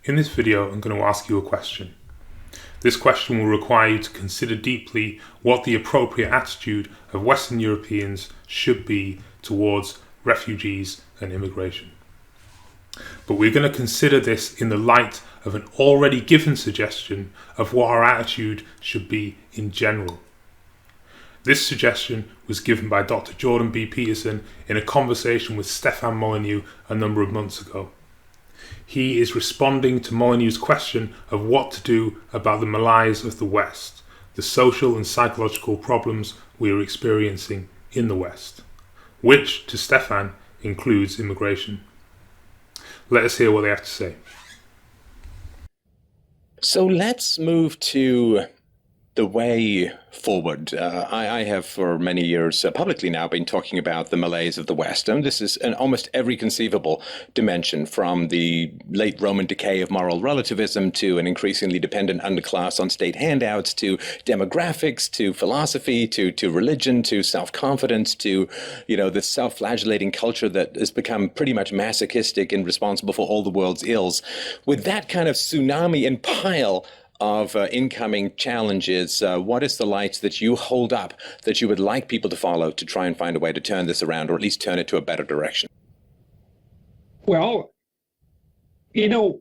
In this video, I'm going to ask you a question. This question will require you to consider deeply what the appropriate attitude of Western Europeans should be towards refugees and immigration. But we're going to consider this in the light of an already given suggestion of what our attitude should be in general. This suggestion was given by Dr. Jordan Peterson in a conversation with Stefan Molyneux a number of months ago. He is responding to Molyneux's question of what to do about the malaise of the West, the social and psychological problems we are experiencing in the West, which, to Stefan, includes immigration. Let us hear what they have to say. So let's move to the way forward. I have for many years publicly now been talking about the malaise of the West, and this is in almost every conceivable dimension, from the late Roman decay of moral relativism to an increasingly dependent underclass on state handouts, to demographics, to philosophy, to religion, to self-confidence, to this self-flagellating culture that has become pretty much masochistic and responsible for all the world's ills. With that kind of tsunami and pile of incoming challenges, what is the light that you hold up that you would like people to follow to try and find a way to turn this around, or at least turn it to a better direction? Well, I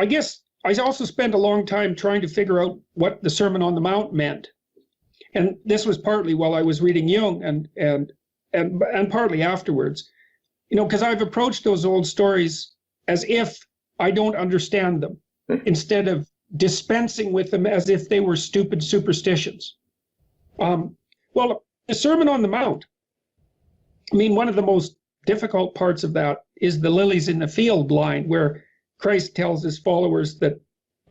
guess I also spent a long time trying to figure out what the Sermon on the Mount meant. And this was partly while I was reading Jung and partly afterwards, because I've approached those old stories as if I don't understand them, instead of dispensing with them as if they were stupid superstitions. Well, the Sermon on the Mount, one of the most difficult parts of that is the lilies in the field line, where Christ tells his followers that,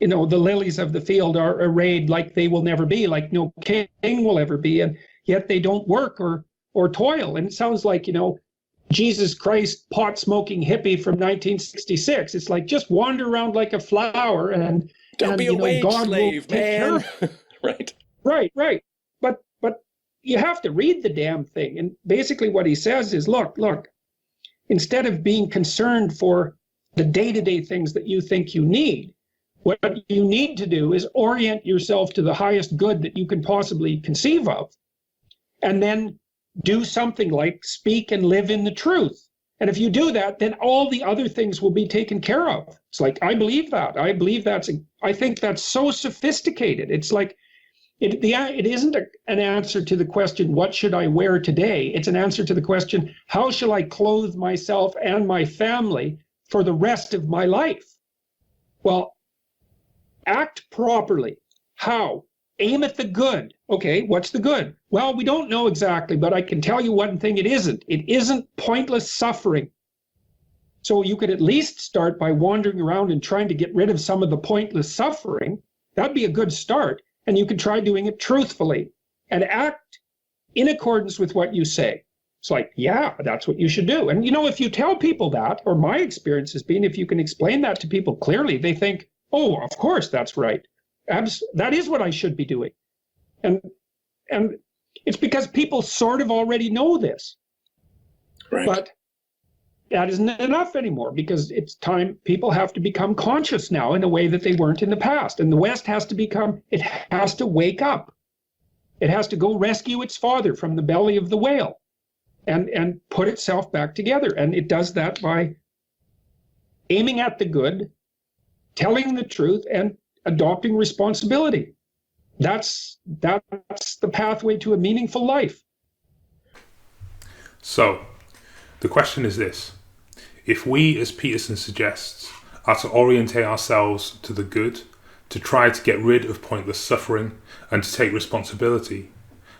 the lilies of the field are arrayed like they will never be, like no king will ever be, and yet they don't work or toil. And it sounds like, Jesus Christ, pot-smoking hippie from 1966. It's like, just wander around like a flower and don't be a wage God slave, man. Right. But you have to read the damn thing. And basically what he says is, look, instead of being concerned for the day-to-day things that you think you need, what you need to do is orient yourself to the highest good that you can possibly conceive of. And then do something like speak and live in the truth. And if you do that, then all the other things will be taken care of. It's like, I believe that. I think that's so sophisticated. It's like, it isn't an answer to the question, what should I wear today? It's an answer to the question, how shall I clothe myself and my family for the rest of my life? Well, act properly. How? Aim at the good. Okay, what's the good? Well, we don't know exactly, but I can tell you one thing it isn't. It isn't pointless suffering. So you could at least start by wandering around and trying to get rid of some of the pointless suffering. That'd be a good start. And you could try doing it truthfully and act in accordance with what you say. It's like, yeah, that's what you should do. And if you tell people that, or my experience has been, if you can explain that to people clearly, they think, oh, of course, that's right. That is what I should be doing. And it's because people sort of already know this. Right. But that isn't enough anymore, because it's time people have to become conscious now in a way that they weren't in the past. And the West has to wake up. It has to go rescue its father from the belly of the whale and put itself back together. And it does that by aiming at the good, telling the truth, and adopting responsibility. That's the pathway to a meaningful life. So, the question is this. If we, as Peterson suggests, are to orientate ourselves to the good, to try to get rid of pointless suffering, and to take responsibility,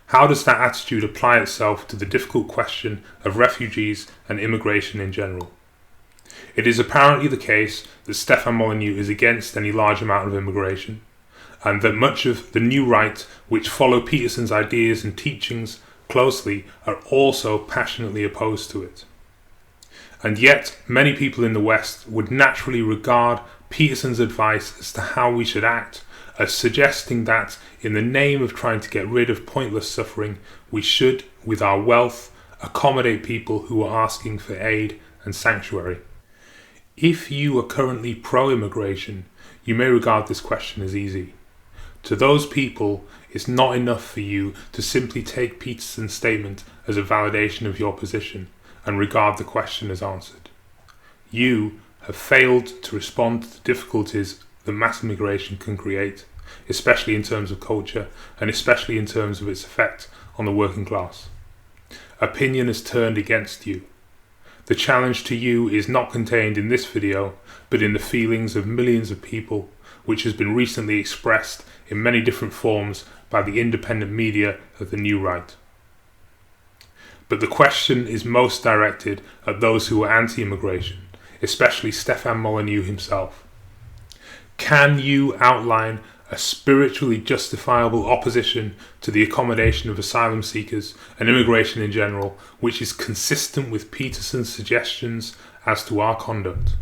how does that attitude apply itself to the difficult question of refugees and immigration in general? It is apparently the case that Stefan Molyneux is against any large amount of immigration, and that much of the new right, which follow Peterson's ideas and teachings closely, are also passionately opposed to it. And yet, many people in the West would naturally regard Peterson's advice as to how we should act as suggesting that, in the name of trying to get rid of pointless suffering, we should, with our wealth, accommodate people who are asking for aid and sanctuary. If you are currently pro-immigration, you may regard this question as easy. To those people, it's not enough for you to simply take Peterson's statement as a validation of your position and regard the question as answered. You have failed to respond to the difficulties that mass immigration can create, especially in terms of culture and especially in terms of its effect on the working class. Opinion has turned against you. The challenge to you is not contained in this video, but in the feelings of millions of people, which has been recently expressed in many different forms by the independent media of the New Right. But the question is most directed at those who are anti-immigration, especially Stefan Molyneux himself. Can you outline a spiritually justifiable opposition to the accommodation of asylum seekers and immigration in general, which is consistent with Peterson's suggestions as to our conduct?